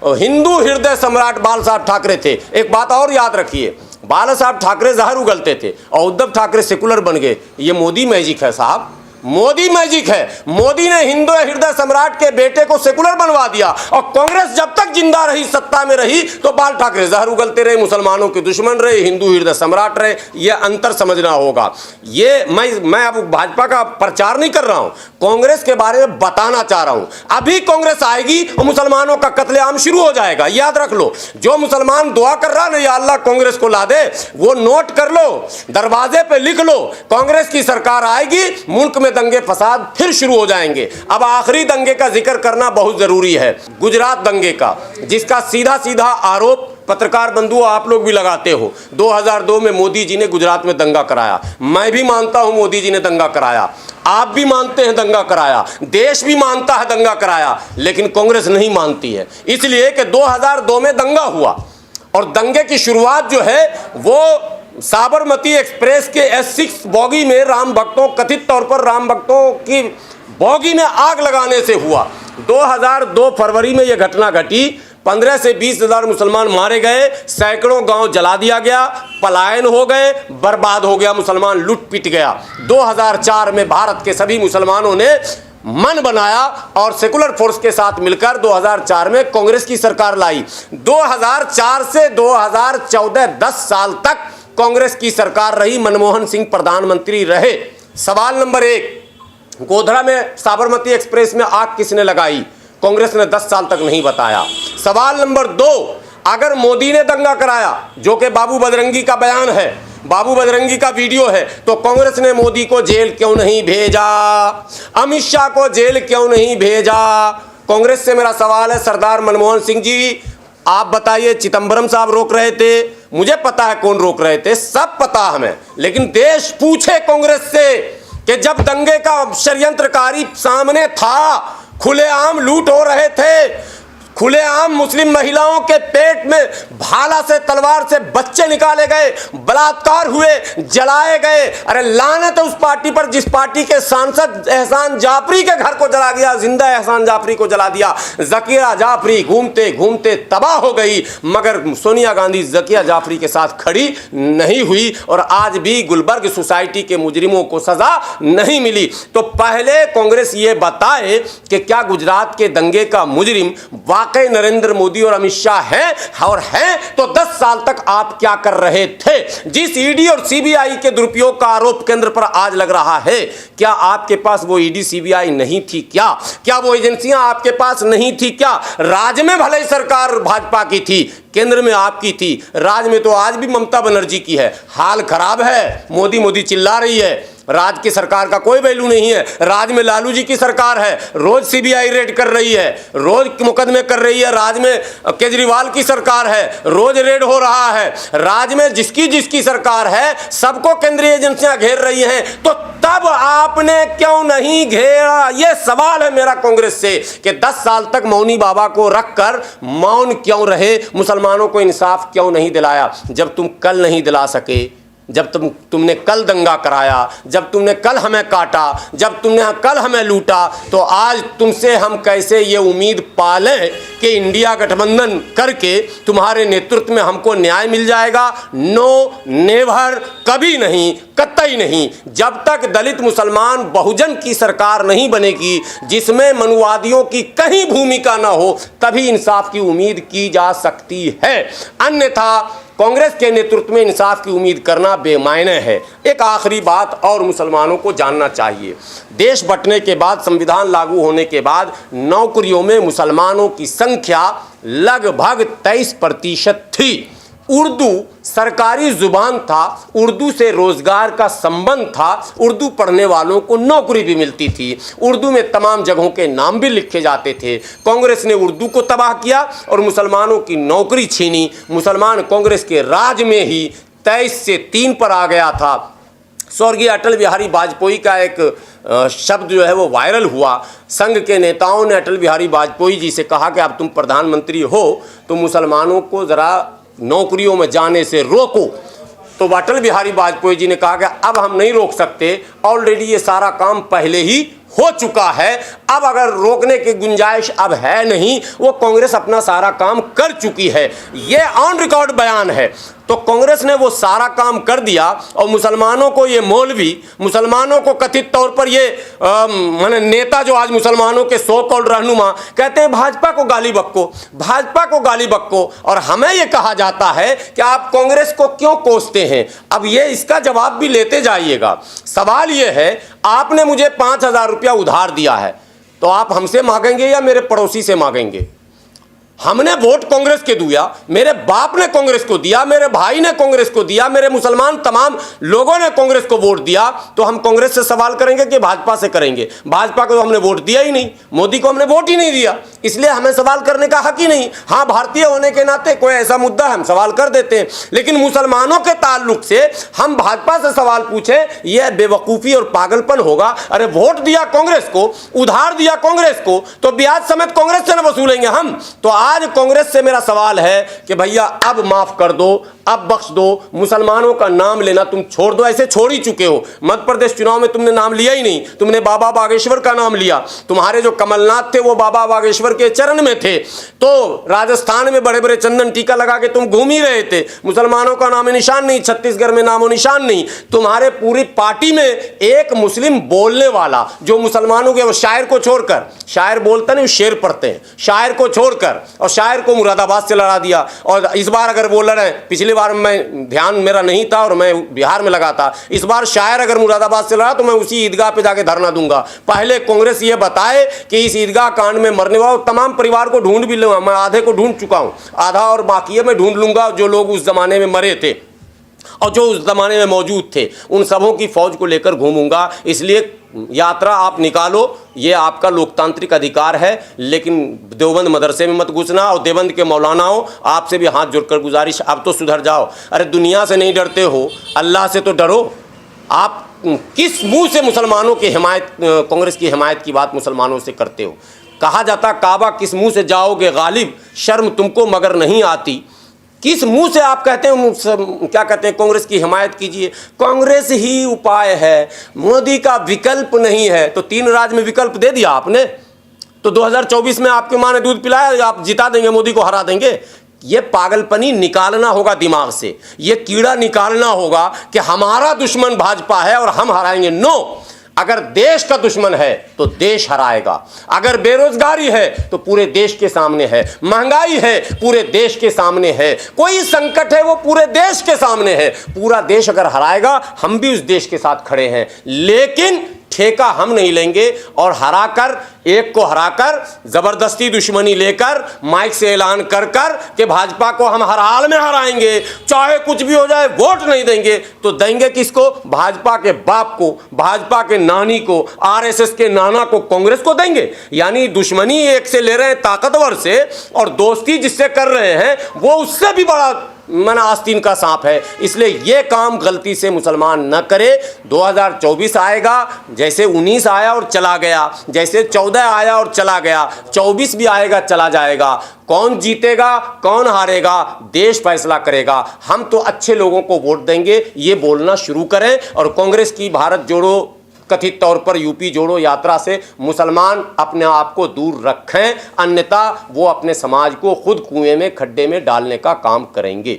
हिंदू हृदय सम्राट बाला साहब ठाकरे थे। एक बात और याद रखिए, बाला साहब ठाकरे जहर उगलते थे और उद्धव ठाकरे सेकुलर बन गए। ये मोदी मैजिक है साहब, मोदी मैजिक है। मोदी ने हिंदू हृदय सम्राट के बेटे को सेकुलर बनवा दिया और कांग्रेस जब तक जिंदा रही, सत्ता में रही, तो बाल ठाकरे जहर उगलते रहे, मुसलमानों के दुश्मन रहे, हिंदू हृदय सम्राट रहे। यह अंतर समझना होगा। ये मैं अब भाजपा का प्रचार नहीं कर रहा हूं, कांग्रेस के बारे में बताना चाह रहा हूं। अभी कांग्रेस आएगी और मुसलमानों का कत्लेआम शुरू हो जाएगा, याद रख लो। जो मुसलमान दुआ कर रहा है या अल्लाह कांग्रेस को ला दे, वो नोट कर लो, दरवाजे पे लिख लो, कांग्रेस की सरकार आएगी, मुल्क में दंगे फसाद फिर शुरू हो जाएंगे। अब आखिरी दंगे का जिक्र करना बहुत जरूरी है, गुजरात दंगे का, जिसका सीधा सीधा आरोप पत्रकार बंधुओं आप लोग भी लगाते हो। 2002 में मोदी जी ने गुजरात में दंगा कराया। मैं भी मानता हूं मोदी जी ने दंगा कराया, आप भी मानते हैं दंगा कराया, देश भी मानता है दंगा कराया, लेकिन कांग्रेस नहीं मानती है। इसलिए कि 2002 में दंगा हुआ और दंगे की शुरुआत जो है वो साबरमती एक्सप्रेस के S6 बोगी में राम भक्तों, कथित तौर पर राम भक्तों की बोगी में आग लगाने से हुआ। 2002 फरवरी में यह घटना घटी। 15 से 20 हजार मुसलमान मारे गए, सैकड़ों गांव जला दिया गया, पलायन हो गए, बर्बाद हो गया, मुसलमान लुट पिट गया। 2004 में भारत के सभी मुसलमानों ने मन बनाया और सेकुलर फोर्स के साथ मिलकर 2004 में कांग्रेस की सरकार लाई। 2004 से 2014 10 साल तक कांग्रेस की सरकार रही, मनमोहन सिंह प्रधानमंत्री रहे। सवाल नंबर 1, गोधरा में साबरमती एक्सप्रेस में आग किसने लगाई? कांग्रेस ने 10 साल तक नहीं बताया। सवाल नंबर 2, अगर मोदी ने दंगा कराया, जो कि बाबू बजरंगी का बयान है, बाबू बजरंगी का वीडियो है, तो कांग्रेस ने मोदी को जेल क्यों नहीं भेजा? अमित शाह को जेल क्यों नहीं भेजा? कांग्रेस से मेरा सवाल है, सरदार मनमोहन सिंह जी, आप बताइए। चिदंबरम साहब रोक रहे थे, मुझे पता है कौन रोक रहे थे, सब पता हमें, लेकिन देश पूछे कांग्रेस से कि जब दंगे का षड्यंत्रकारी सामने था, खुलेआम लूट हो रहे थे, खुलेआम मुस्लिम महिलाओं के पेट में भाला से, तलवार से बच्चे निकाले गए, बलात्कार हुए, जलाए गए। अरे लानत है उस पार्टी पर जिस पार्टी के सांसद एहसान जाफरी के घर को जला गया, जिंदा एहसान जाफरी को जला दिया। जकिया जाफरी घूमते घूमते तबाह हो गई, मगर सोनिया गांधी जकिया जाफरी के साथ खड़ी नहीं हुई और आज भी गुलबर्ग सोसाइटी के मुजरिमों को सजा नहीं मिली। तो पहले कांग्रेस ये बताए कि क्या गुजरात के दंगे का मुजरिम वाकई नरेंद्र मोदी और अमित शाह हैं, और हैं तो 10 साल तक आप क्या कर रहे थे? जिस ईडी और सीबीआई के दुरुपयोग का आरोप केंद्र पर आज लग रहा है, क्या आपके पास वो ईडी सीबीआई नहीं थी क्या? क्या वो एजेंसियां आपके पास नहीं थी क्या? राज्य में भले ही सरकार भाजपा की थी, केंद्र में आपकी थी, राज्य में तो आज भी ममता बनर्जी की है। हाल खराब है, मोदी मोदी चिल्ला रही है, राज्य की सरकार का कोई वैल्यू नहीं है। राज्य में लालू जी की सरकार है, रोज सीबीआई रेड कर रही है, रोज मुकदमे कर रही है। राज्य में केजरीवाल की सरकार है, रोज रेड हो रहा है। राज्य में जिसकी जिसकी सरकार है, सबको केंद्रीय एजेंसियां घेर रही हैं, तो तब आपने क्यों नहीं घेरा? यह सवाल है मेरा कांग्रेस से कि 10 साल तक मौनी बाबा को रखकर मौन क्यों रहे? मुसलमानों को इंसाफ क्यों नहीं दिलाया? जब तुम कल नहीं दिला सके, जब तुमने कल दंगा कराया, जब तुमने कल हमें काटा, जब तुमने कल हमें लूटा, तो आज तुमसे हम कैसे ये उम्मीद पालें कि इंडिया गठबंधन करके तुम्हारे नेतृत्व में हमको न्याय मिल जाएगा? नो, नेवर, कभी नहीं, कतई नहीं। जब तक दलित मुसलमान बहुजन की सरकार नहीं बनेगी, जिसमें मनुवादियों की कहीं भूमिका ना हो, तभी इंसाफ की उम्मीद की जा सकती है। अन्यथा कांग्रेस के नेतृत्व में इंसाफ की उम्मीद करना बेमायने है। एक आखिरी बात और मुसलमानों को जानना चाहिए, देश बंटने के बाद, संविधान लागू होने के बाद नौकरियों में मुसलमानों की संख्या लगभग 23% थी। उर्दू सरकारी जुबान था, उर्दू से रोजगार का संबंध था, उर्दू पढ़ने वालों को नौकरी भी मिलती थी, उर्दू में तमाम जगहों के नाम भी लिखे जाते थे। कांग्रेस ने उर्दू को तबाह किया और मुसलमानों की नौकरी छीनी। मुसलमान कांग्रेस के राज में ही 23 से 3 पर आ गया था। स्वर्गीय अटल बिहारी वाजपेयी का एक शब्द जो है वो वायरल हुआ। संघ के नेताओं ने अटल बिहारी वाजपेयी जी से कहा कि अब तुम प्रधानमंत्री हो तो मुसलमानों को ज़रा नौकरियों में जाने से रोको। तो अटल बिहारी वाजपेयी जी ने कहा कि अब हम नहीं रोक सकते, ऑलरेडी ये सारा काम पहले ही हो चुका है। अब अगर रोकने की गुंजाइश अब है नहीं, वो कांग्रेस अपना सारा काम कर चुकी है। ये ऑन रिकॉर्ड बयान है। तो कांग्रेस ने वो सारा काम कर दिया और मुसलमानों को ये मौलवी, मुसलमानों को कथित तौर पर ये माने नेता जो आज मुसलमानों के सो कॉल्ड रहनुमा कहते हैं भाजपा को गाली बक्को, भाजपा को गाली बक्को, और हमें ये कहा जाता है कि आप कांग्रेस को क्यों कोसते हैं। अब ये इसका जवाब भी लेते जाइएगा। सवाल ये है, आपने मुझे 5,000 रुपया उधार दिया है, तो आप हमसे मांगेंगे या मेरे पड़ोसी से मांगेंगे? हमने वोट कांग्रेस के दिया, मेरे बाप ने कांग्रेस को दिया, मेरे भाई ने कांग्रेस को दिया, मेरे मुसलमान तमाम लोगों ने कांग्रेस को वोट दिया, तो हम कांग्रेस से सवाल करेंगे कि भाजपा से करेंगे? भाजपा को तो हमने वोट दिया ही नहीं, मोदी को हमने वोट ही नहीं दिया, इसलिए हमें सवाल करने का हक ही नहीं। हाँ, भारतीय होने के नाते कोई ऐसा मुद्दा है हम सवाल कर देते हैं, लेकिन मुसलमानों के ताल्लुक से हम भाजपा से सवाल पूछें, यह बेवकूफ़ी और पागलपन होगा। अरे वोट दिया कांग्रेस को, उधार दिया कांग्रेस को, तो ब्याज समेत कांग्रेस से न वसूलेंगे हम? तो आज कांग्रेस से मेरा सवाल है कि भैया अब माफ कर दो, अब बख्श दो, मुसलमानों का नाम लेना तुम छोड़ दो। ऐसे छोड़ ही चुके हो। मध्य प्रदेश चुनाव में तुमने नाम लिया ही नहीं, तुमने बाबा बागेश्वर का नाम लिया। तुम्हारे जो कमलनाथ थे वो बाबा बागेश्वर के चरण में थे। तो राजस्थान में बड़े बड़े चंदन टीका लगा के तुम घूम ही रहे थे, मुसलमानों का नाम निशान नहीं, छत्तीसगढ़ में नामो निशान नहीं। तुम्हारे पूरी पार्टी में एक मुस्लिम बोलने वाला जो मुसलमानों के, वो शायर को छोड़कर, शायर बोलता नहीं, शेर पढ़ते हैं, शायर को छोड़कर, और शायर को मुरादाबाद से लड़ा दिया। और इस बार अगर वो लड़े, पिछली बार मैं ध्यान मेरा नहीं था और मैं बिहार में लगा था, इस बार शायर अगर मुरादाबाद से लड़ा तो मैं उसी ईदगाह पे जाके धरना दूंगा। पहले कांग्रेस ये बताए कि इस ईदगाह कांड में मरने वाले तमाम परिवार को ढूंढ भी लूंगा, मैं आधे को ढूंढ चुका हूं, आधा और बाकी है मैं ढूंढ लूंगा, जो लोग उस जमाने में मरे थे और जो उस जमाने में मौजूद थे, उन सबों की फौज को लेकर घूमूंगा। इसलिए यात्रा आप निकालो, ये आपका लोकतांत्रिक अधिकार है, लेकिन देवबंद मदरसे में मत घुसना। और देवबंद के मौलानाओं, आपसे भी हाथ जोड़कर गुजारिश, अब तो सुधर जाओ। अरे दुनिया से नहीं डरते हो, अल्लाह से तो डरो। आप किस मुंह से मुसलमानों की हिमायत, कांग्रेस की हिमायत की बात मुसलमानों से करते हो? कहा जाता काबा किस मुंह से जाओगे गालिब, शर्म तुमको मगर नहीं आती। किस मुंह से आप कहते हैं, क्या कहते हैं, कांग्रेस की हिमायत कीजिए? कांग्रेस ही उपाय है, मोदी का विकल्प नहीं है। तो 3 राज्य में विकल्प दे दिया आपने, तो 2024 में आपकी माँ ने दूध पिलाया, आप जिता देंगे, मोदी को हरा देंगे। ये पागलपनी निकालना होगा दिमाग से, ये कीड़ा निकालना होगा कि हमारा दुश्मन भाजपा है और हम हराएंगे। नो, अगर देश का दुश्मन है तो देश हराएगा। अगर बेरोजगारी है तो पूरे देश के सामने है, महंगाई है पूरे देश के सामने है, कोई संकट है वो पूरे देश के सामने है। पूरा देश अगर हराएगा, हम भी उस देश के साथ खड़े हैं, लेकिन ठेका हम नहीं लेंगे। और हराकर, एक को हराकर जबरदस्ती दुश्मनी लेकर माइक से ऐलान कर कर कि भाजपा को हम हर हाल में हराएंगे, चाहे कुछ भी हो जाए, वोट नहीं देंगे, तो देंगे किसको? भाजपा के बाप को, भाजपा के नानी को, आरएसएस के नाना को, कांग्रेस को देंगे। यानी दुश्मनी एक से ले रहे हैं ताकतवर से, और दोस्ती जिससे कर रहे हैं वो उससे भी बड़ा मना आस्तीन का सांप है। इसलिए ये काम गलती से मुसलमान न करे। 2024 आएगा, जैसे 19 आया और चला गया, जैसे 14 आया और चला गया, 24 भी आएगा, चला जाएगा। कौन जीतेगा, कौन हारेगा, देश फैसला करेगा। हम तो अच्छे लोगों को वोट देंगे, ये बोलना शुरू करें। और कांग्रेस की भारत जोड़ो, कथित तौर पर यूपी जोड़ो यात्रा से मुसलमान अपने आप को दूर रखें, अन्यथा वो अपने समाज को खुद कुएं में, खड्डे में डालने का काम करेंगे।